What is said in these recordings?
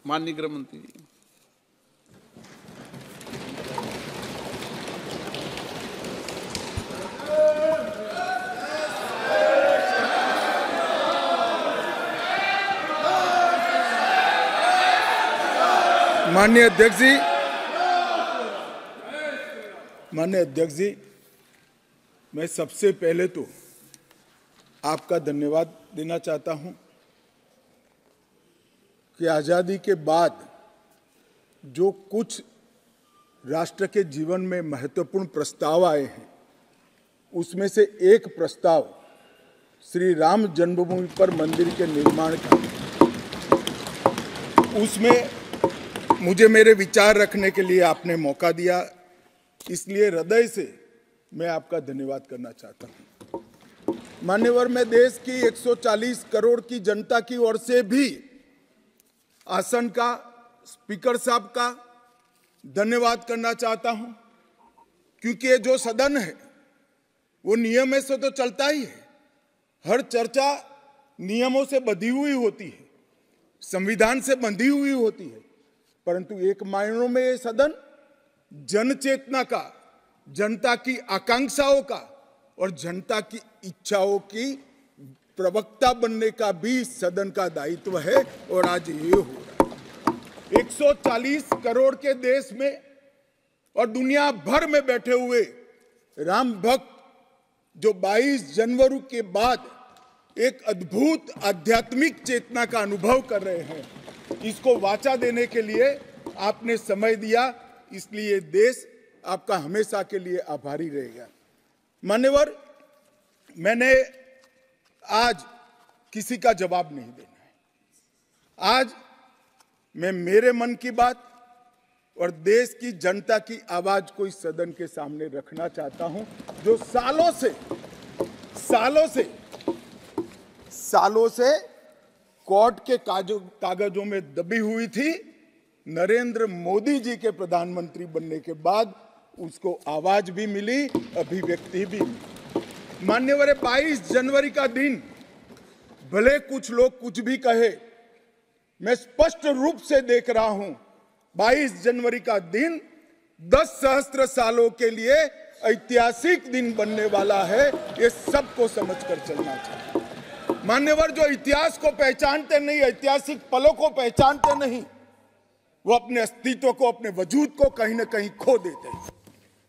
माननीय गृह मंत्री जी। माननीय अध्यक्ष जी, मैं सबसे पहले तो आपका धन्यवाद देना चाहता हूं कि आज़ादी के बाद जो कुछ राष्ट्र के जीवन में महत्वपूर्ण प्रस्ताव आए हैं, उसमें से एक प्रस्ताव श्री राम जन्मभूमि पर मंदिर के निर्माण का, उसमें मुझे मेरे विचार रखने के लिए आपने मौका दिया, इसलिए हृदय से मैं आपका धन्यवाद करना चाहता हूं। मान्यवर, मैं देश की 140 करोड़ की जनता की ओर से भी आसन का, स्पीकर साहब का धन्यवाद करना चाहता हूं, क्योंकि ये जो सदन है वो नियम से तो चलता ही है। हर चर्चा नियमों से बंधी हुई होती है, संविधान से बंधी हुई होती है, परंतु एक मायनों में ये सदन जन चेतना का, जनता की आकांक्षाओं का और जनता की इच्छाओं की प्रवक्ता बनने का भी सदन का दायित्व है, और आज ये हो रहा है। 140 करोड़ के देश में और दुनिया भर में बैठे हुए राम भक्त जो 22 जनवरी के बाद एक अद्भुत आध्यात्मिक चेतना का अनुभव कर रहे हैं, इसको वाचा देने के लिए आपने समय दिया, इसलिए देश आपका हमेशा के लिए आभारी रहेगा। मान्यवर, मैंने आज किसी का जवाब नहीं देना है। आज मैं मेरे मन की बात और देश की जनता की आवाज को इस सदन के सामने रखना चाहता हूं, जो सालों से कोर्ट के कागजों में दबी हुई थी। नरेंद्र मोदी जी के प्रधानमंत्री बनने के बाद उसको आवाज भी मिली, अभिव्यक्ति भी मिली। मान्यवर, 22 जनवरी का दिन, भले कुछ लोग कुछ भी कहे, मैं स्पष्ट रूप से देख रहा हूं 22 जनवरी का दिन 10 सहस्त्र सालों के लिए ऐतिहासिक दिन बनने वाला है। ये सबको समझकर चलना चाहिए। मान्यवर, जो इतिहास को पहचानते नहीं, ऐतिहासिक पलों को पहचानते नहीं, वो अपने अस्तित्व को, अपने वजूद को कहीं ना कहीं खो देते हैं।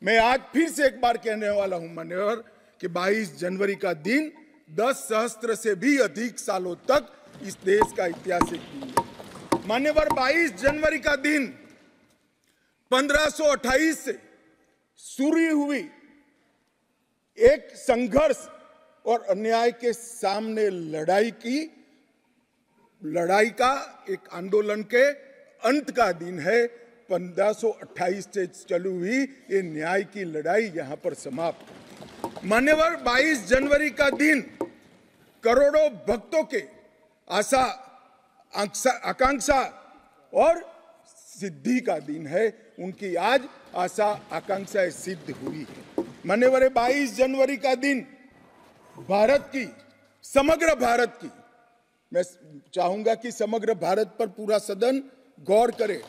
मैं आज फिर से एक बार कहने वाला हूं मान्यवर कि 22 जनवरी का दिन 10 सहस्त्र से भी अधिक सालों तक इस देश का ऐतिहासिक दिन है। मान्यवर, 22 जनवरी का दिन 1528 से शुरू हुई एक संघर्ष और अन्याय के सामने लड़ाई का एक आंदोलन के अंत का दिन है। 1528 से चली हुई ये न्याय की लड़ाई यहां पर समाप्त। मान्यवर, 22 जनवरी का दिन करोड़ों भक्तों के आशा, आकांक्षा और सिद्धि का दिन है। उनकी आज आशा आकांक्षाएं सिद्ध हुई है। मान्यवर, 22 जनवरी का दिन भारत की, समग्र भारत की, मैं चाहूंगा कि समग्र भारत पर पूरा सदन गौर करे।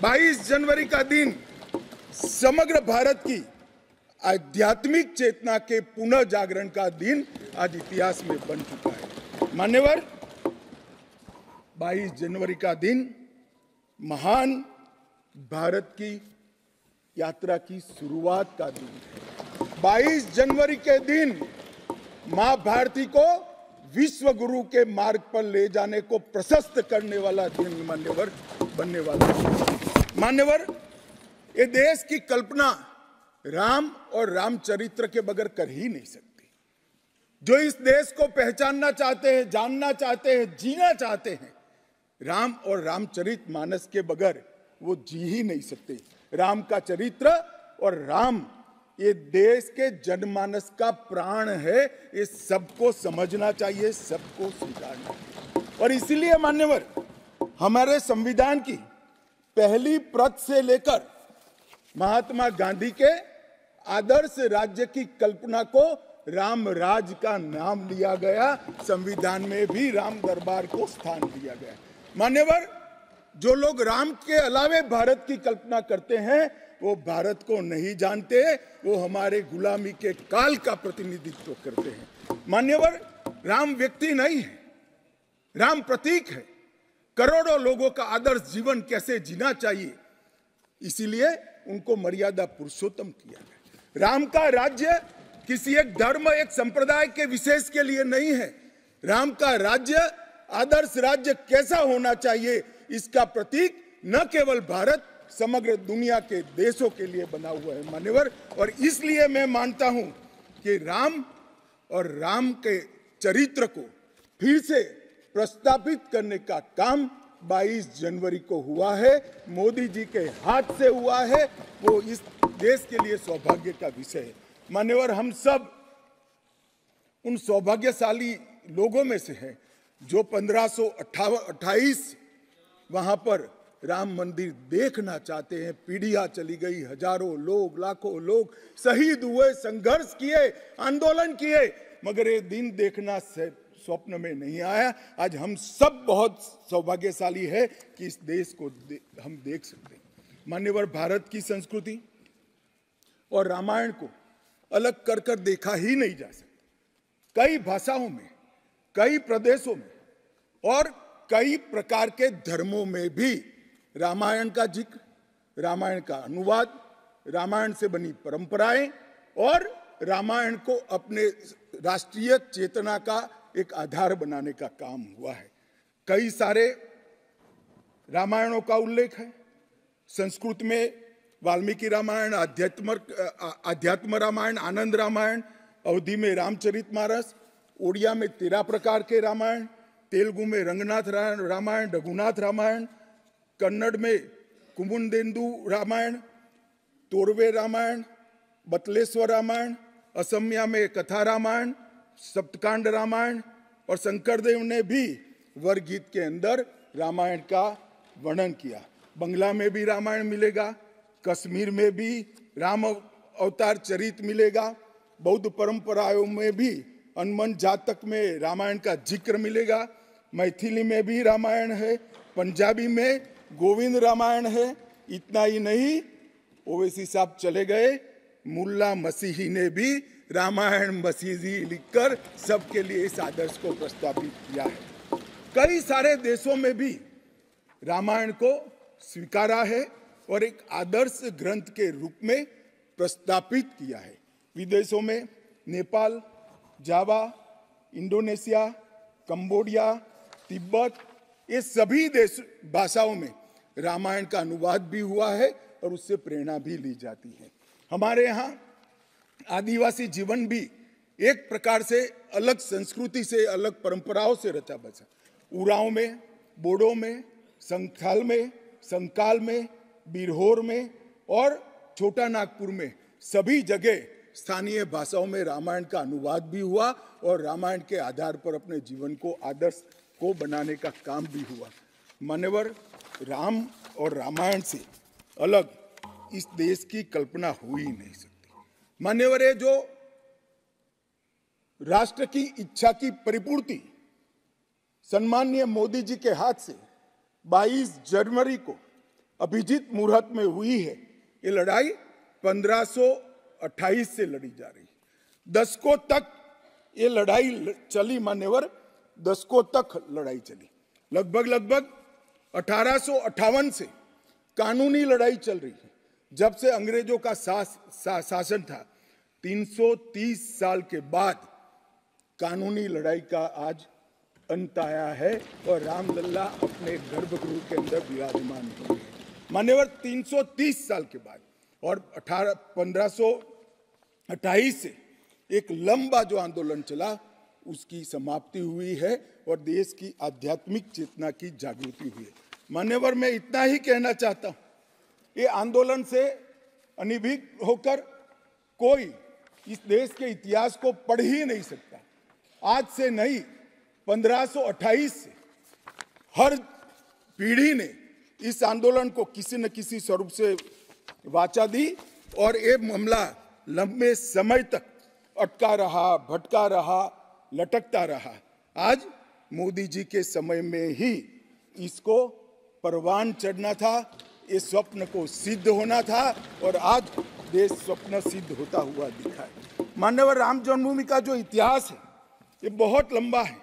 22 जनवरी का दिन समग्र भारत की आध्यात्मिक चेतना के पुनः जागरण का दिन आज इतिहास में बन चुका है। मान्यवर, 22 जनवरी का दिन महान भारत की यात्रा की शुरुआत का दिन है। 22 जनवरी के दिन मां भारती को विश्व गुरु के मार्ग पर ले जाने को प्रशस्त करने वाला दिन मान्यवर बनने वाला है। मान्यवर, ये देश की कल्पना राम और रामचरित्र के बगैर कर ही नहीं सकती। जो इस देश को पहचानना चाहते हैं, जानना चाहते हैं, जीना चाहते हैं, राम और रामचरित मानस के बगैर वो जी ही नहीं सकते। राम का चरित्र और राम ये देश के जनमानस का प्राण है। ये सबको समझना चाहिए, सबको स्वीकारना चाहिए। और इसीलिए मान्यवर, हमारे संविधान की पहली प्रत से लेकर महात्मा गांधी के आदर्श राज्य की कल्पना को राम राज का नाम दिया गया। संविधान में भी राम दरबार को स्थान दिया गया। मान्यवर, जो लोग राम के अलावे भारत की कल्पना करते हैं वो भारत को नहीं जानते, वो हमारे गुलामी के काल का प्रतिनिधित्व करते हैं। मान्यवर, राम व्यक्ति नहीं है, राम प्रतीक है। करोड़ों लोगों का आदर्श जीवन कैसे जीना चाहिए, इसीलिए उनको मर्यादा पुरुषोत्तम किया गया। राम का राज्य किसी एक धर्म, एक संप्रदाय के विशेष के लिए नहीं है। राम का राज्य, आदर्श राज्य कैसा होना चाहिए, इसका प्रतीक न केवल भारत, समग्र दुनिया के देशों के लिए बना हुआ है मान्यवर। और इसलिए मैं मानता हूं कि राम और राम के चरित्र को फिर से प्रस्तावित करने का काम 22 जनवरी को हुआ है, मोदी जी के हाथ से हुआ है। वो इस देश के लिए सौभाग्य का विषय है मान्यवर। हम सब उन सौभाग्यशाली लोगों में से हैं जो 1528 वहां पर राम मंदिर देखना चाहते हैं। पीढ़ियां चली गई, हजारों लोग, लाखों लोग शहीद हुए, संघर्ष किए, आंदोलन किए, मगर ये दिन देखना स्वप्न में नहीं आया। आज हम सब बहुत सौभाग्यशाली है कि इस देश को हम देख सकते हैं मान्यवर। भारत की संस्कृति और रामायण को अलग कर कर देखा ही नहीं जा सकता। कई भाषाओं में, कई प्रदेशों में और कई प्रकार के धर्मों में भी रामायण का जिक्र, रामायण का अनुवाद, रामायण से बनी परंपराएं और रामायण को अपने राष्ट्रीय चेतना का एक आधार बनाने का काम हुआ है। कई सारे रामायणों का उल्लेख है। संस्कृत में वाल्मीकि रामायण, अध्यात्म रामायण, आनंद रामायण, अवधी में रामचरितमानस, ओडिया में 13 प्रकार के रामायण, तेलुगु में रंगनाथ रामायण, रघुनाथ रामायण, कन्नड़ में कुमुदेंदु रामायण, तोरवे रामायण, बतलेश्वर रामायण, असमिया में कथा रामायण, सप्तकांड रामायण और शंकरदेव ने भी वरगीत के अंदर रामायण का वर्णन किया। बंगला में भी रामायण मिलेगा, कश्मीर में भी राम अवतार चरित मिलेगा, बौद्ध परंपराओं में भी हनुमान जातक में रामायण का जिक्र मिलेगा, मैथिली में भी रामायण है, पंजाबी में गोविंद रामायण है। इतना ही नहीं, ओवैसी साहब चले गए, मुल्ला मसीही ने भी रामायण मसीही लिखकर सबके लिए इस आदर्श को प्रस्तावित किया है। कई सारे देशों में भी रामायण को स्वीकारा है और एक आदर्श ग्रंथ के रूप में प्रस्तावित किया है। विदेशों में नेपाल, जावा, इंडोनेशिया, कंबोडिया, तिब्बत, ये सभी देश भाषाओं में रामायण का अनुवाद भी हुआ है और उससे प्रेरणा भी ली जाती है। हमारे यहाँ आदिवासी जीवन भी एक प्रकार से अलग संस्कृति से, अलग परंपराओं से रचा बचा। उरांव में, बोडो में, संथाल में, संकाल में, बिरहोर में और छोटा नागपुर में सभी जगह स्थानीय भाषाओं में रामायण का अनुवाद भी हुआ और रामायण के आधार पर अपने जीवन को, आदर्श को बनाने का काम भी हुआ। मान्यवर, राम और रामायण से अलग इस देश की कल्पना हो ही नहीं सकती। मान्यवर, ये जो राष्ट्र की इच्छा की परिपूर्ति सम्माननीय मोदी जी के हाथ से 22 जनवरी को अभिजीत मुहूर्त में हुई है। ये लड़ाई 1528 से लड़ी जा रही है। दशकों तक ये लड़ाई चली मान्यवर, दशकों तक लड़ाई चली। लगभग 1858 से कानूनी लड़ाई चल रही है। जब से अंग्रेजों का शासन था, 330 साल के बाद कानूनी लड़ाई का आज अंत आया है और रामलल्ला अपने गर्भगृह के अंदर विराजमान हुए हैं। मान्यवर, 330 साल के बाद और 1528 से एक लंबा जो आंदोलन चला उसकी समाप्ति हुई है और देश की आध्यात्मिक चेतना की जागृति हुई है। मान्यवर, मैं इतना ही कहना चाहता हूं, ये आंदोलन से अनभिज्ञ होकर कोई इस देश के इतिहास को पढ़ ही नहीं सकता। आज से नहीं, 1528 से हर पीढ़ी ने इस आंदोलन को किसी न किसी स्वरूप से वाचा दी और ये मामला लंबे समय तक अटका रहा, भटका रहा, लटकता रहा। आज मोदी जी के समय में ही इसको परवान चढ़ना था, ये स्वप्न को सिद्ध होना था और आज देश स्वप्न सिद्ध होता हुआ दिखा है। माननीय राम जन्मभूमि का जो इतिहास है ये बहुत लंबा है।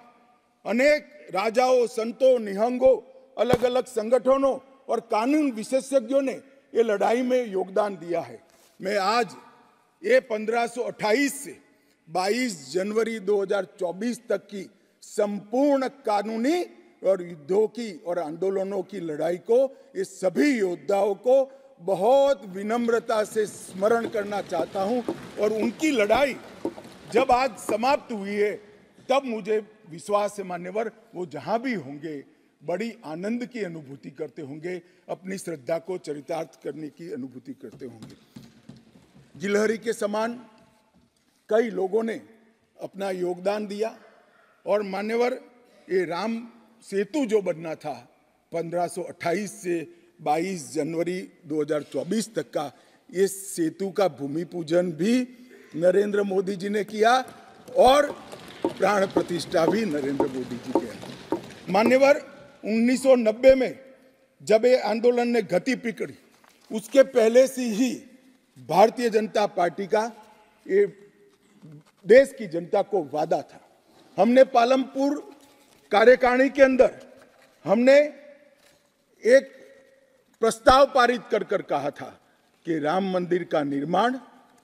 अनेक राजाओं, संतों, निहंगों, अलग अलग संगठनों और कानून विशेषज्ञों ने ये लड़ाई में योगदान दिया है। मैं आज ये 1528 से 22 जनवरी 2024 तक की संपूर्ण कानूनी और युद्धों की और आंदोलनों की लड़ाई को, ये सभी योद्धाओं को बहुत विनम्रता से स्मरण करना चाहता हूं। और उनकी लड़ाई जब आज समाप्त हुई है तब मुझे विश्वास है मान्यवर, वो जहां भी होंगे बड़ी आनंद की अनुभूति करते होंगे, अपनी श्रद्धा को चरितार्थ करने की अनुभूति करते होंगे। गिलहरी के समान कई लोगों ने अपना योगदान दिया और मान्यवर ये राम सेतु जो बनना था 1528 से 22 जनवरी 2024 तक का, ये सेतु का भूमि पूजन भी नरेंद्र मोदी जी ने किया और प्राण प्रतिष्ठा भी नरेंद्र मोदी जी के। मान्यवर 1990 में जब ये आंदोलन ने गति पकड़ी, उसके पहले से ही भारतीय जनता पार्टी का ये देश की जनता को वादा था। हमने पालमपुर कार्यकारिणी के अंदर हमने एक प्रस्ताव पारित कर कहा था कि राम मंदिर का निर्माण,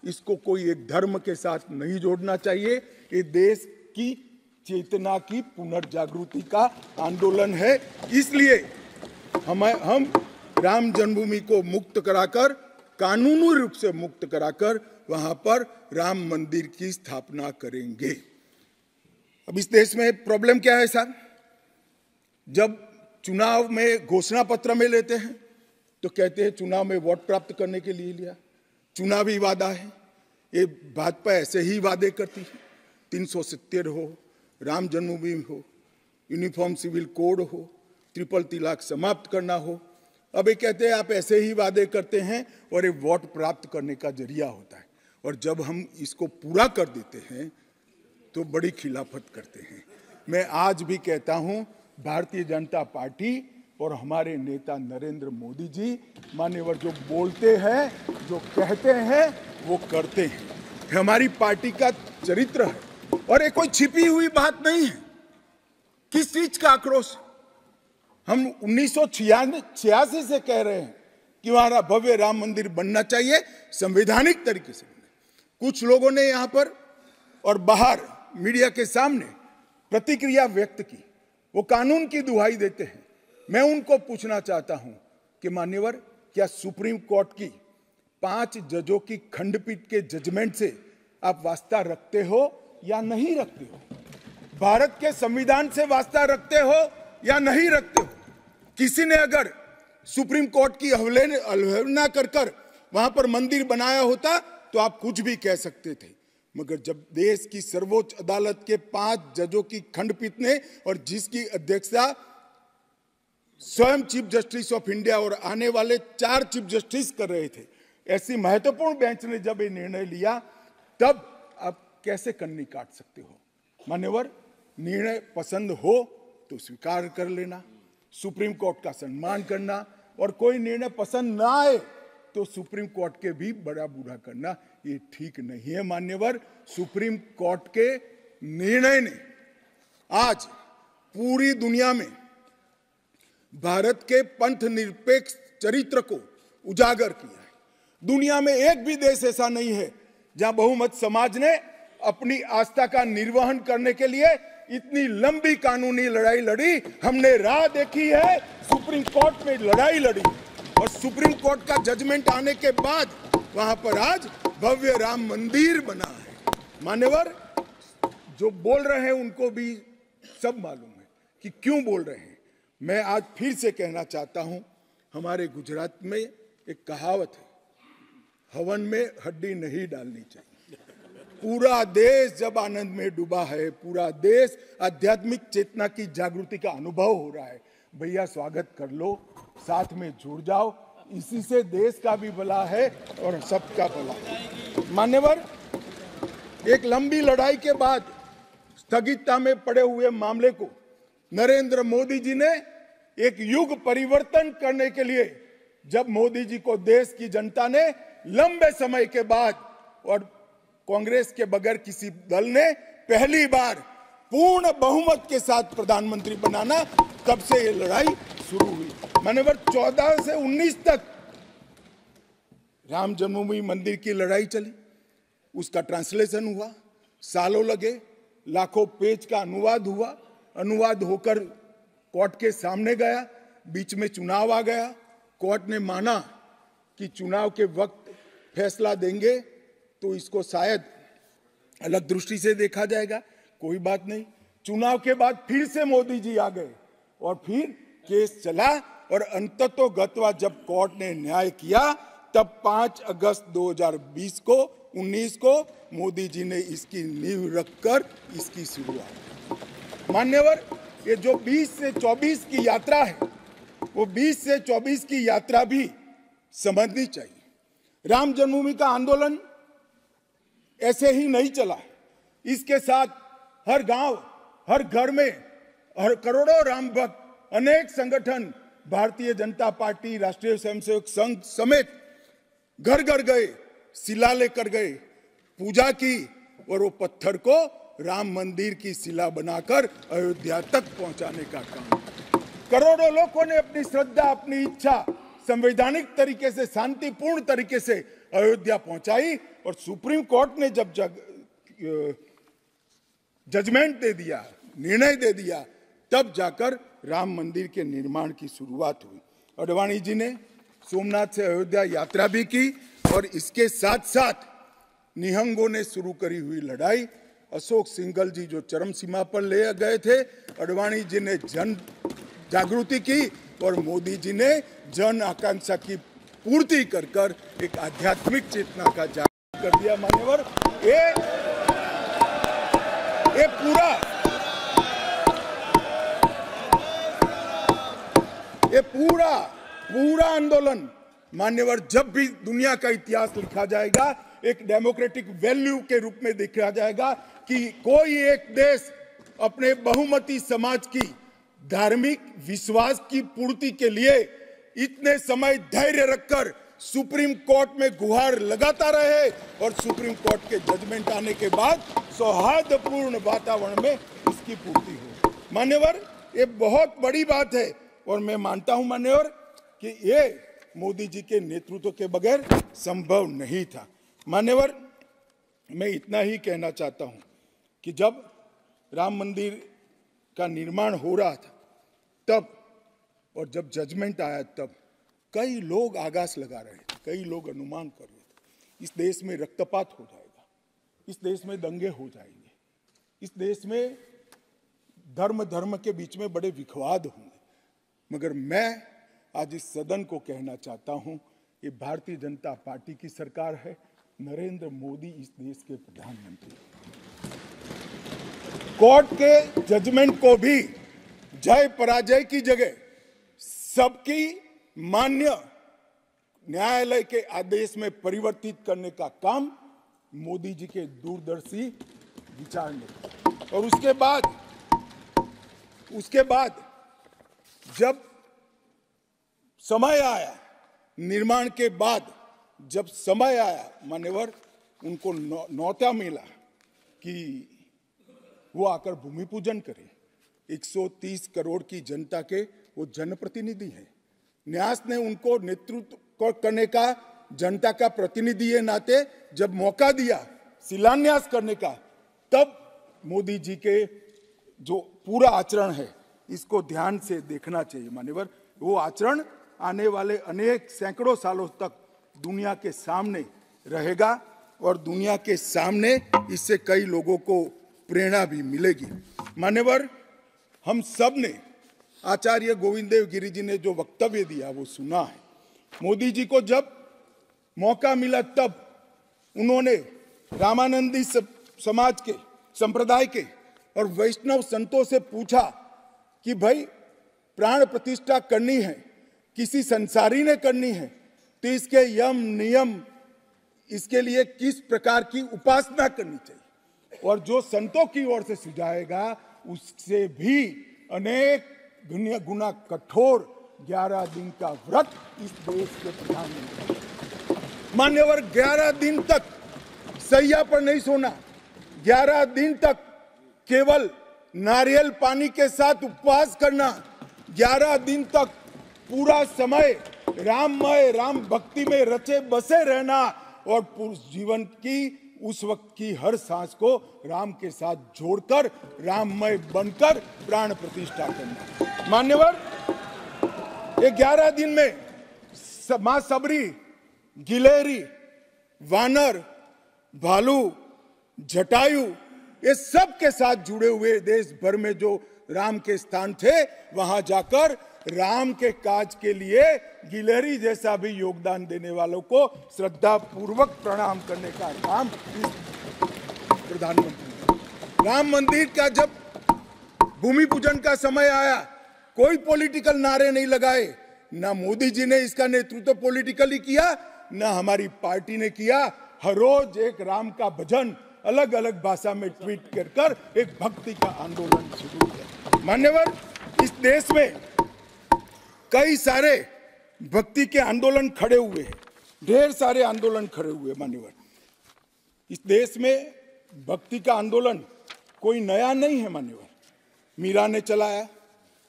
इसको कोई एक धर्म के साथ नहीं जोड़ना चाहिए, ये देश की चेतना की पुनर्जागृति का आंदोलन है। इसलिए हम राम जन्मभूमि को मुक्त कराकर, कानूनी रूप से मुक्त कराकर वहां पर राम मंदिर की स्थापना करेंगे। अब इस देश में प्रॉब्लम क्या है साहब, जब चुनाव में घोषणा पत्र में लेते हैं तो कहते हैं चुनाव में वोट प्राप्त करने के लिए लिया, चुनावी वादा है। ये भाजपा ऐसे ही वादे करती है, 370 हो, राम जन्मभूमि हो, यूनिफॉर्म सिविल कोड हो, ट्रिपल तलाक समाप्त करना हो। अब ये कहते हैं आप ऐसे ही वादे करते हैं और ये वोट प्राप्त करने का जरिया होता है, और जब हम इसको पूरा कर देते हैं तो बड़ी खिलाफत करते हैं। मैं आज भी कहता हूं भारतीय जनता पार्टी और हमारे नेता नरेंद्र मोदी जी मान्यवर जो बोलते हैं, जो कहते हैं, वो करते हैं। हमारी पार्टी का चरित्र है और ये कोई छिपी हुई बात नहीं है। किस चीज का आक्रोश? हम 1986 से कह रहे हैं कि हमारा भव्य राम मंदिर बनना चाहिए, संवैधानिक तरीके से। कुछ लोगों ने यहां पर और बाहर मीडिया के सामने प्रतिक्रिया व्यक्त की, वो कानून की दुहाई देते हैं। मैं उनको पूछना चाहता हूं कि मान्यवर, क्या सुप्रीम कोर्ट की 5 जजों की खंडपीठ के जजमेंट से आप वास्ता रखते हो या नहीं रखते हो? भारत के संविधान से वास्ता रखते हो या नहीं रखते हो? किसी ने अगर सुप्रीम कोर्ट की अवहेलना कर वहां पर मंदिर बनाया होता तो आप कुछ भी कह सकते थे, मगर जब देश की सर्वोच्च अदालत के 5 जजों की खंडपीठ ने, और जिसकी अध्यक्षता स्वयं चीफ जस्टिस ऑफ इंडिया और आने वाले 4 चीफ जस्टिस कर रहे थे, ऐसी महत्वपूर्ण बेंच ने जब ये निर्णय लिया, तब आप कैसे कन्नी काट सकते हो? मान्यवर, निर्णय पसंद हो तो स्वीकार कर लेना, सुप्रीम कोर्ट का सम्मान करना, और कोई निर्णय पसंद ना आए तो सुप्रीम कोर्ट के भी बड़ा बूढ़ा करना, ये ठीक नहीं है। मान्यवर, सुप्रीम कोर्ट के निर्णय ने आज पूरी दुनिया में भारत के पंथ निरपेक्ष चरित्र को उजागर किया है। दुनिया में एक भी देश ऐसा नहीं है जहां बहुमत समाज ने अपनी आस्था का निर्वहन करने के लिए इतनी लंबी कानूनी लड़ाई लड़ी। हमने राह देखी है, सुप्रीम कोर्ट में लड़ाई लड़ी, और सुप्रीम कोर्ट का जजमेंट आने के बाद वहां पर आज भव्य राम मंदिर बना है। मान्यवर, जो बोल रहे हैं उनको भी सब मालूम है कि क्यों बोल रहे हैं। मैं आज फिर से कहना चाहता हूं, हमारे गुजरात में एक कहावत है, हवन में हड्डी नहीं डालनी चाहिए। पूरा देश जब आनंद में डूबा है, पूरा देश आध्यात्मिक चेतना की जागृति का अनुभव हो रहा है, भैया स्वागत कर लो, साथ में जुड़ जाओ, इसी से देश का भी भला है और सबका भला है। मान्यवर, एक लंबी लड़ाई के बाद स्थगितता में पड़े हुए मामले को नरेंद्र मोदी जी ने एक युग परिवर्तन करने के लिए जब मोदी जी को देश की जनता ने लंबे समय के बाद और कांग्रेस के बगैर किसी दल ने पहली बार पूर्ण बहुमत के साथ प्रधानमंत्री बनाना, तब से ये लड़ाई शुरू हुई। मान्यवर 14 से 19 तक राम जन्मभूमि मंदिर की लड़ाई चली, उसका ट्रांसलेशन हुआ, सालों लगे, लाखों पेज का अनुवाद हुआ, अनुवाद होकर कोर्ट के सामने गया, बीच में चुनाव आ गया, कोर्ट ने माना कि चुनाव के वक्त फैसला देंगे तो इसको शायद अलग दृष्टि से देखा जाएगा, कोई बात नहीं। चुनाव के बाद फिर से मोदी जी आ गए और फिर केस चला और अंततोगत्वा जब कोर्ट ने न्याय किया तब 5 अगस्त 2020 को 19 को मोदी जी ने इसकी नींव रखकर इसकी शुरुआत। मान्यवर, ये जो 20 से 24 की यात्रा है वो 20 से 24 की यात्रा भी समझनी चाहिए। राम जन्मभूमि का आंदोलन ऐसे ही नहीं चला, इसके साथ हर गांव, हर घर में हर करोड़ों राम भक्त, अनेक संगठन, भारतीय जनता पार्टी, राष्ट्रीय स्वयंसेवक संघ समेत घर घर गए, शिला लेकर गए, पूजा की और वो पत्थर को राम मंदिर की शिला बनाकर अयोध्या तक पहुंचाने का काम। करोड़ों लोगों ने अपनी श्रद्धा, अपनी इच्छा संवैधानिक तरीके से, शांतिपूर्ण तरीके से अयोध्या पहुंचाई और सुप्रीम कोर्ट ने जब जजमेंट दे दिया, निर्णय दे दिया, तब जाकर राम मंदिर के निर्माण की शुरुआत हुई। अडवाणी जी ने सोमनाथ से अयोध्या यात्रा भी की और इसके साथ साथ निहंगों ने शुरू करी हुई लड़ाई, अशोक सिंघल जी जो चरम सीमा पर ले गए थे, अडवाणी जी ने जन जागृति की और मोदी जी ने जन आकांक्षा की पूर्ति कर कर एक आध्यात्मिक चेतना का जागरण कर दिया। मान्यवर, ये पूरा आंदोलन मान्यवर जब भी दुनिया का इतिहास लिखा जाएगा एक डेमोक्रेटिक वैल्यू के रूप में देखा जाएगा कि कोई एक देश अपने बहुमती समाज की धार्मिक विश्वास की पूर्ति के लिए इतने समय धैर्य रखकर सुप्रीम कोर्ट में गुहार लगाता रहे और सुप्रीम कोर्ट के जजमेंट आने के बाद सौहार्दपूर्ण वातावरण में इसकी पूर्ति हो। मान्यवर, ये बहुत बड़ी बात है और मैं मानता हूं मान्यवर कि ये मोदी जी के नेतृत्व के बगैर संभव नहीं था। मान्यवर, मैं इतना ही कहना चाहता हूं कि जब राम मंदिर का निर्माण हो रहा था तब और जब जजमेंट आया तब कई लोग आगास लगा रहे थे, कई लोग अनुमान कर रहे थे इस देश में रक्तपात हो जाएगा, इस देश में दंगे हो जाएंगे, इस देश में धर्म के बीच में बड़े विवाद होंगे। मगर मैं आज इस सदन को कहना चाहता हूं, ये भारतीय जनता पार्टी की सरकार है, नरेंद्र मोदी इस देश के प्रधानमंत्री। कोर्ट के जजमेंट को भी जय पराजय की जगह सबकी मान्य न्यायालय के आदेश में परिवर्तित करने का काम मोदी जी के दूरदर्शी विचार ने। और उसके बाद जब समय आया, निर्माण के बाद जब समय आया मान्यवर, उनको न्योता मिला कि वो आकर भूमि पूजन करें। 130 करोड़ की जनता के वो जनप्रतिनिधि हैं। न्यास ने उनको नेतृत्व करने का, जनता का प्रतिनिधि के नाते जब मौका दिया शिलान्यास करने का, तब मोदी जी के जो पूरा आचरण है इसको ध्यान से देखना चाहिए। मान्यवर, वो आचरण आने वाले अनेक सैकड़ों सालों तक दुनिया के सामने रहेगा और दुनिया के सामने इससे कई लोगों को प्रेरणा भी मिलेगी। मान्यवर, हम सब ने आचार्य गोविंद देव गिरि जी ने जो वक्तव्य दिया वो सुना है। मोदी जी को जब मौका मिला तब उन्होंने रामानंदी समाज के, संप्रदाय के और वैष्णव संतों से पूछा कि भाई प्राण प्रतिष्ठा करनी है, किसी संसारी ने करनी है, तो इसके यम नियम, इसके लिए किस प्रकार की उपासना करनी चाहिए। और जो संतों की ओर से सुझाएगा उससे भी अनेक गुना कठोर 11 दिन का व्रत इस देश के प्रधानमंत्री। मान्यवर, 11 दिन तक सैया पर नहीं सोना, 11 दिन तक केवल नारियल पानी के साथ उपवास करना, 11 दिन तक पूरा समय राममय, राम भक्ति में रचे बसे रहना और पूरे जीवन की उस वक्त की हर सांस को राम के साथ जोड़कर राममय बनकर प्राण प्रतिष्ठा करना। मान्यवर, ये 11 दिन में मां सबरी, गिलहरी, वानर, भालू, जटायु, ये सब के साथ जुड़े हुए देश भर में जो राम के स्थान थे, वहां जाकर राम के काज के लिए गिलहरी जैसा भी योगदान देने वालों को श्रद्धा पूर्वक प्रणाम करने का काम प्रधानमंत्री। राम मंदिर का जब भूमि पूजन का समय आया, कोई पॉलिटिकल नारे नहीं लगाए, ना मोदी जी ने इसका नेतृत्व पॉलिटिकली किया, ना हमारी पार्टी ने किया। हर रोज एक राम का भजन अलग अलग भाषा में ट्वीट कर एक भक्ति का आंदोलन शुरू किया। मान्यवर, इस देश में कई सारे भक्ति के आंदोलन खड़े हुए हैं, ढेर सारे आंदोलन खड़े हुए। मान्यवर, इस देश में भक्ति का आंदोलन कोई नया नहीं है। मान्यवर, मीरा ने चलाया,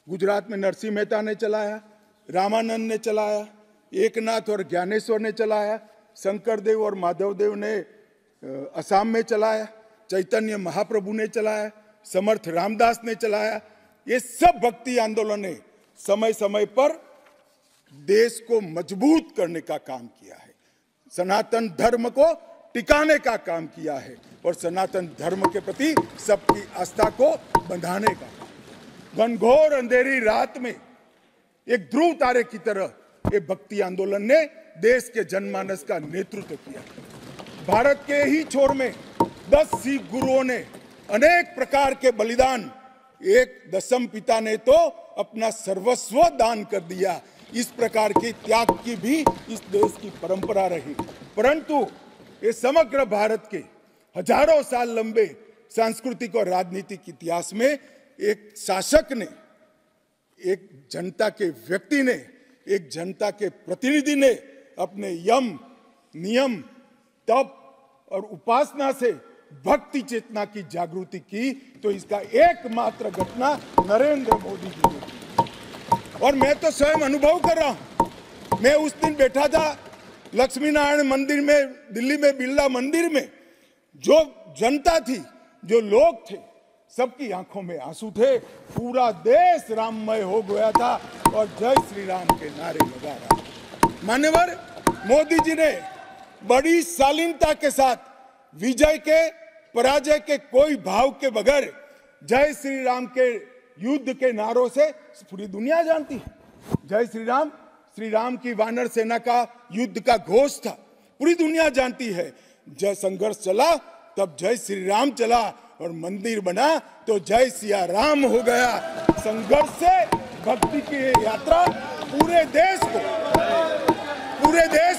गुजरात में नरसिंह मेहता ने चलाया, रामानंद ने चलाया, एकनाथ और ज्ञानेश्वर ने चलाया, शंकरदेव और माधवदेव ने असम में चलाया, चैतन्य महाप्रभु ने चलाया, समर्थ रामदास ने चलाया। ये सब भक्ति आंदोलन ने समय समय पर देश को मजबूत करने का काम किया है, सनातन धर्म को टिकाने का काम किया है और सनातन धर्म के प्रति सबकी आस्था को बंधाने का। घनघोर अंधेरी रात में एक ध्रुव तारे की तरह ये भक्ति आंदोलन ने देश के जनमानस का नेतृत्व किया। भारत के ही छोर में 10 सिख गुरुओं ने अनेक प्रकार के बलिदान, एक दशम पिता ने तो अपना सर्वस्व दान कर दिया। इस प्रकार के त्याग की भी इस देश की परंपरा रही, परंतु ये समग्र भारत के हजारों साल लंबे सांस्कृतिक और राजनीतिक इतिहास में एक शासक ने, एक जनता के व्यक्ति ने, एक जनता के प्रतिनिधि ने अपने यम, नियम, तप और उपासना से भक्ति चेतना की जागृति की, तो इसका एकमात्र घटना नरेंद्र मोदी जी ने की। और मैं तो स्वयं अनुभव कर रहा हूं। मैं उस दिन बैठा था लक्ष्मी नारायण मंदिर में, दिल्ली में बिरला मंदिर में, जो जनता थी, जो लोग थे, सबकी आंखों में आंसू थे। पूरा देश राममय हो गया था और जय श्री राम के नारे लगा रहा। मान्यवर, मोदी जी ने बड़ी शालीनता के साथ विजय के, पराजय के कोई भाव के बगैर जय श्री राम के युद्ध के नारों से पूरी दुनिया जानती है। जय श्री राम की वानर सेना का युद्ध का घोष था, पूरी दुनिया जानती है। जय संघर्ष चला तब जय श्री राम चला और मंदिर बना तो जय सिया राम हो गया। संघर्ष से भक्ति की यात्रा पूरे देश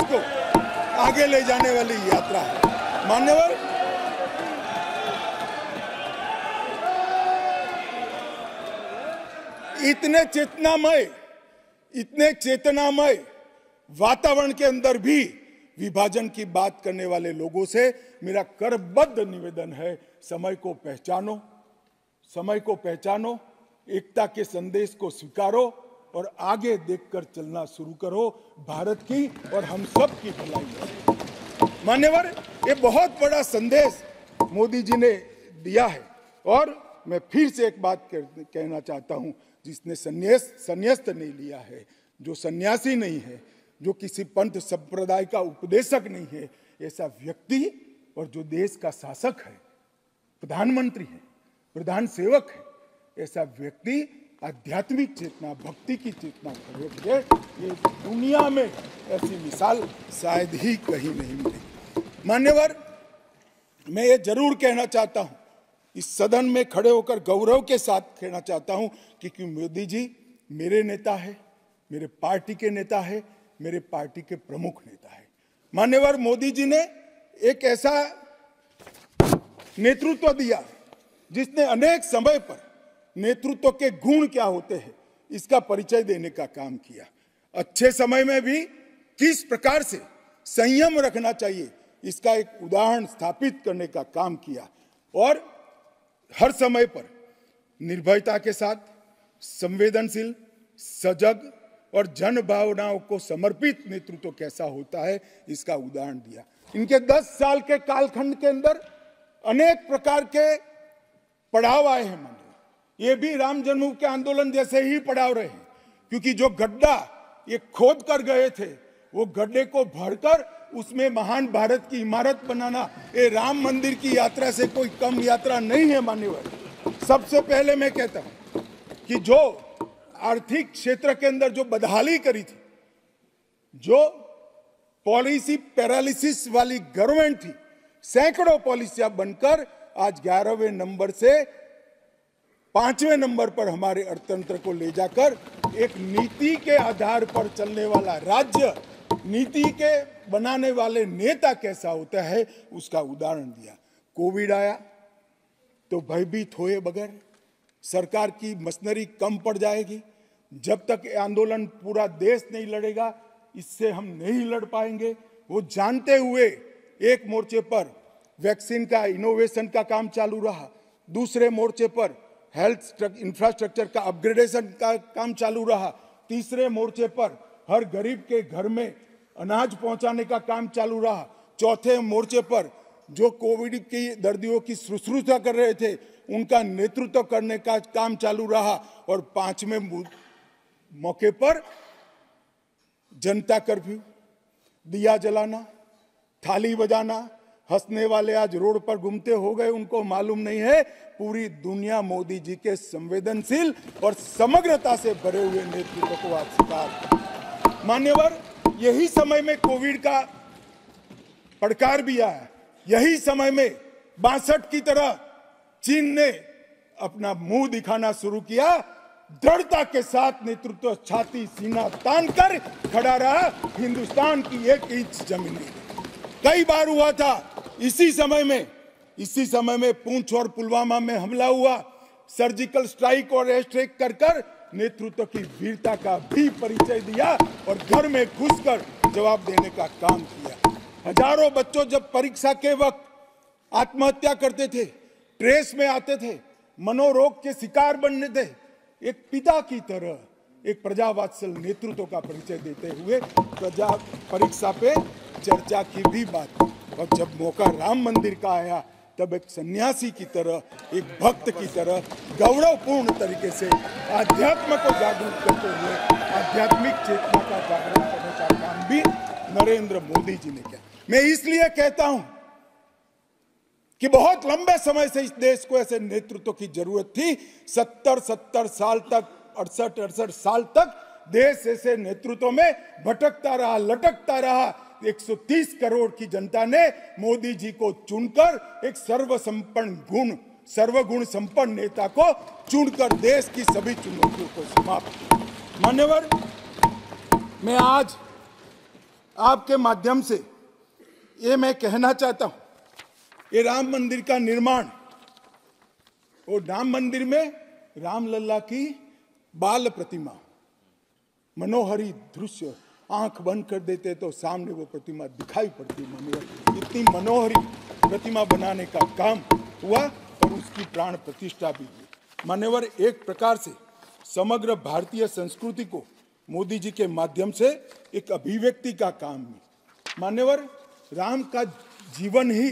को आगे ले जाने वाली यात्रा है। मान्यवर, इतने चेतनामय वातावरण के अंदर भी विभाजन की बात करने वाले लोगों से मेरा करबद्ध निवेदन है, समय को पहचानो, एकता के संदेश को स्वीकारो और आगे देखकर चलना शुरू करो। भारत की और हम सब की भलाई है। मान्यवर, ये बहुत बड़ा संदेश मोदी जी ने दिया है और मैं फिर से एक बात कहना चाहता हूं, जिसने संन्यास्त नहीं लिया है, जो सन्यासी नहीं है, जो किसी पंथ संप्रदाय का उपदेशक नहीं है, ऐसा व्यक्ति और जो देश का शासक है, प्रधानमंत्री है, प्रधान सेवक है, ऐसा व्यक्ति आध्यात्मिक चेतना, भक्ति की चेतना खड़े है। ये दुनिया में ऐसी मिसाल शायद ही कहीं नहीं मिली। मान्यवर, मैं ये जरूर कहना चाहता हूं, इस सदन में खड़े होकर गौरव के साथ कहना चाहता हूं कि मोदी जी मेरे नेता है, मेरे पार्टी के नेता है, मेरे पार्टी के प्रमुख नेता है। मान्यवर, मोदी जी ने एक ऐसा नेतृत्व दिया जिसने अनेक समय पर नेतृत्व के गुण क्या होते हैं, इसका परिचय देने का काम किया। अच्छे समय में भी किस प्रकार से संयम रखना चाहिए इसका एक उदाहरण स्थापित करने का काम किया और हर समय पर निर्भयता के साथ संवेदनशील, सजग और जन भावनाओं को समर्पित नेतृत्व कैसा होता है इसका उदाहरण दिया। इनके 10 साल के कालखंड के अंदर अनेक प्रकार के पड़ाव आए हैं। माननीय, ये भी राम जन्मभूमि के आंदोलन जैसे ही पड़ाव रहे हैं, क्योंकि जो गड्ढा ये खोद कर गए थे वो गड्ढे को भरकर उसमें महान भारत की इमारत बनाना ये राम मंदिर की यात्रा से कोई कम यात्रा नहीं है। माननीय, सबसे पहले मैं कहता हूं कि जो आर्थिक क्षेत्र के अंदर जो बदहाली करी थी, जो पॉलिसी पैरालिसिस वाली गवर्नमेंट थी, सैकड़ों पॉलिसियां बनकर आज 11वें नंबर से 5वें नंबर पर हमारे अर्थतंत्र को ले जाकर एक नीति के आधार पर चलने वाला राज्य, नीति के बनाने वाले नेता कैसा होता है उसका उदाहरण दिया। कोविड आया तो भयभीत हुए बगैर, सरकार की मशीनरी कम पड़ जाएगी, जब तक आंदोलन पूरा देश नहीं लड़ेगा इससे हम नहीं लड़ पाएंगे, वो जानते हुए एक मोर्चे पर वैक्सीन का इनोवेशन का काम चालू रहा, दूसरे मोर्चे पर हेल्थ इंफ्रास्ट्रक्चर का अपग्रेडेशन का काम चालू रहा, तीसरे मोर्चे पर हर गरीब के घर में अनाज पहुंचाने का काम चालू रहा, चौथे मोर्चे पर जो कोविड की दर्दियों की शुश्रूषा कर रहे थे उनका नेतृत्व करने का काम चालू रहा और 5वें मौके पर जनता कर्फ्यू, दिया जलाना, थाली बजाना, हंसने वाले आज रोड पर घूमते हो गए, उनको मालूम नहीं है पूरी दुनिया मोदी जी के संवेदनशील और समग्रता से भरे हुए नेतृत्व को आज स्वीकार। मान्यवर, यही समय में कोविड का पड़कार भी आया, यही समय में 62 की तरह चीन ने अपना मुंह दिखाना शुरू किया, दृढ़ता के साथ नेतृत्व छाती सीना तान कर खड़ा रहा, हिंदुस्तान की 1 इंच जमीन नहीं। कई बार हुआ था इसी समय में पूंछ और पुलवामा में हमला हुआ, सर्जिकल स्ट्राइक और एयर स्ट्राइक कर नेतृत्व की वीरता का भी परिचय दिया और घर में घुसकर जवाब देने का काम किया। हजारों बच्चों जब परीक्षा के वक्त आत्महत्या करते थे, ट्रेस में आते थे, मनोरोग के शिकार बनने थे, एक पिता की तरह एक प्रजावात्सल नेतृत्व का परिचय देते हुए प्रजा परीक्षा पे चर्चा की भी बात। और जब मौका राम मंदिर का आया तब एक सन्यासी की तरह, एक भक्त की तरह गौरवपूर्ण तरीके से आध्यात्म को जागरूक करते हुए आध्यात्मिक चेतना का जागरण करने का काम भी नरेंद्र मोदी जी ने किया। मैं इसलिए कहता हूं कि बहुत लंबे समय से इस देश को ऐसे नेतृत्व की जरूरत थी। 70 साल तक, 68 साल तक देश ऐसे नेतृत्व में भटकता रहा, लटकता रहा। 130 करोड़ की जनता ने मोदी जी को चुनकर एक सर्वगुण संपन्न नेता को चुनकर देश की सभी चुनौतियों को समाप्त किया। मान्यवर, मैं आज आपके माध्यम से ये मैं कहना चाहता हूं, ये राम मंदिर का निर्माण और राम मंदिर में रामलला की बाल प्रतिमा, मनोहरी दृश्य, आंख बंद कर देते तो सामने वो प्रतिमा दिखाई पड़ती। इतनी मनोहरी प्रतिमा बनाने का काम हुआ और उसकी प्राण प्रतिष्ठा भी हुई। मान्यवर, एक प्रकार से समग्र भारतीय संस्कृति को मोदी जी के माध्यम से एक अभिव्यक्ति का काम हुई। मान्यवर, राम का जीवन ही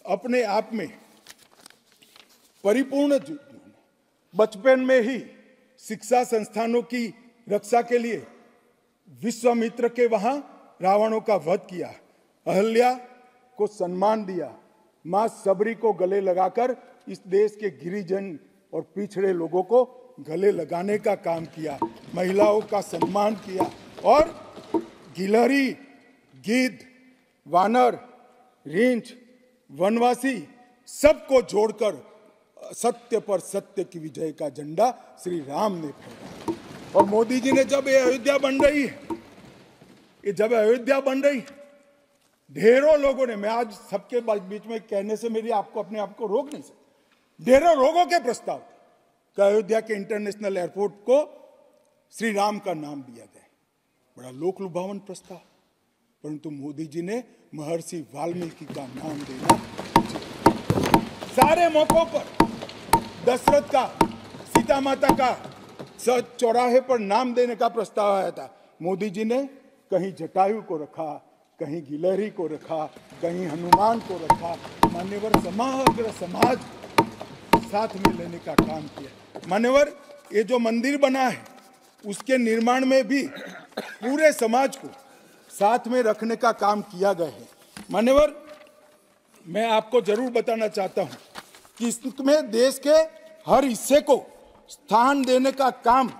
अपने आप में परिपूर्ण जीवन। बचपन में ही शिक्षा संस्थानों की रक्षा के लिए विश्वामित्र के वहां रावणों का वध किया, अहल्या को सम्मान दिया, मां सबरी को गले लगाकर इस देश के गिरिजन और पिछड़े लोगों को गले लगाने का काम किया, महिलाओं का सम्मान किया और गिलहरी, गिद्ध, वानर, रींछ, वनवासी सबको जोड़कर सत्य पर सत्य की विजय का झंडा श्री राम ने फहराया। और मोदी जी ने जब ये अयोध्या बन रही है, ढेरों लोगों ने, मैं आज सबके बीच में कहने से मेरी अपने आप को रोक नहीं सकता, ढेरों लोगों के प्रस्ताव कि अयोध्या के इंटरनेशनल एयरपोर्ट को श्री राम का नाम दिया जाए। बड़ा लोक लुभावन प्रस्ताव, परंतु मोदी जी ने महर्षि वाल्मीकि का नाम देना। सारे मौकों पर दशरथ का, सीता माता का चौराहे पर नाम देने का प्रस्ताव आया था। मोदी जी ने कहीं जटायु को रखा, कहीं गिलहरी को रखा, कहीं हनुमान को रखा। मान्यवर समग्र समाज साथ में लेने का काम किया। मान्यवर ये जो मंदिर बना है उसके निर्माण में भी पूरे समाज को साथ में रखने का काम किया गया है। मान्यवर मैं आपको जरूर बताना चाहता हूं कि इसमें देश के हर हिस्से को स्थान देने का काम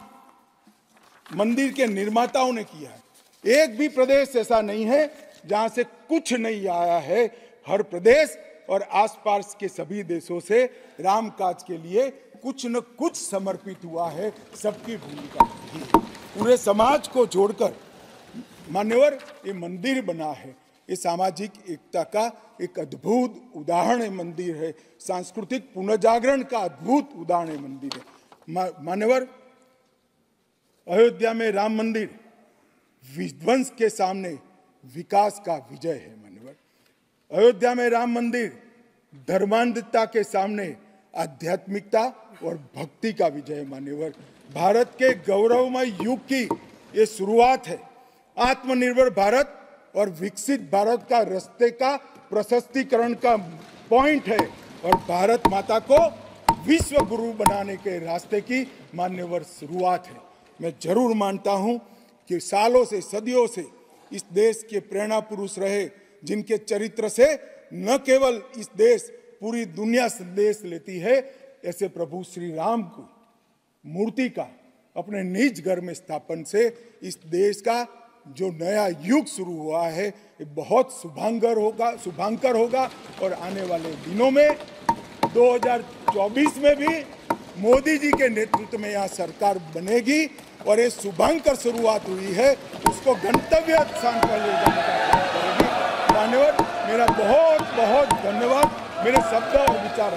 मंदिर के निर्माताओं ने किया है। एक भी प्रदेश ऐसा नहीं है जहां से कुछ नहीं आया है। हर प्रदेश और आसपास के सभी देशों से राम काज के लिए कुछ न कुछ समर्पित हुआ है। सबकी भूमिका रही है। पूरे समाज को जोड़कर मान्यवर ये मंदिर बना है। ये सामाजिक एकता का एक अद्भुत उदाहरण मंदिर है। सांस्कृतिक पुनर्जागरण का अद्भुत उदाहरण मंदिर है। मान्यवर अयोध्या में राम मंदिर विध्वंस के सामने विकास का विजय है। मान्यवर अयोध्या में राम मंदिर धर्मांधता के सामने आध्यात्मिकता और भक्ति का विजय। मान्यवर भारत के गौरवमय युग की ये शुरुआत है। आत्मनिर्भर भारत और विकसित भारत का रास्ते का प्रशस्तीकरण का पॉइंट है और भारत माता को विश्व गुरु बनाने के रास्ते की मान्यवर शुरुआत है। मैं जरूर मानता हूं कि सालों से, सदियों से इस देश के प्रेरणा पुरुष रहे, जिनके चरित्र से न केवल इस देश पूरी दुनिया संदेश लेती है। ऐसे प्रभु श्री राम को मूर्ति का अपने निज घर में स्थापन से इस देश का जो नया युग शुरू हुआ है ये बहुत शुभांकर होगा और आने वाले दिनों में 2024 में भी मोदी जी के नेतृत्व में यहाँ सरकार बनेगी और ये शुभांकर शुरुआत हुई है, उसको गंतव्य स्थान पर ले जाने का काम करेगी। धन्यवाद, मेरा बहुत बहुत धन्यवाद। मेरे शब्द और विचार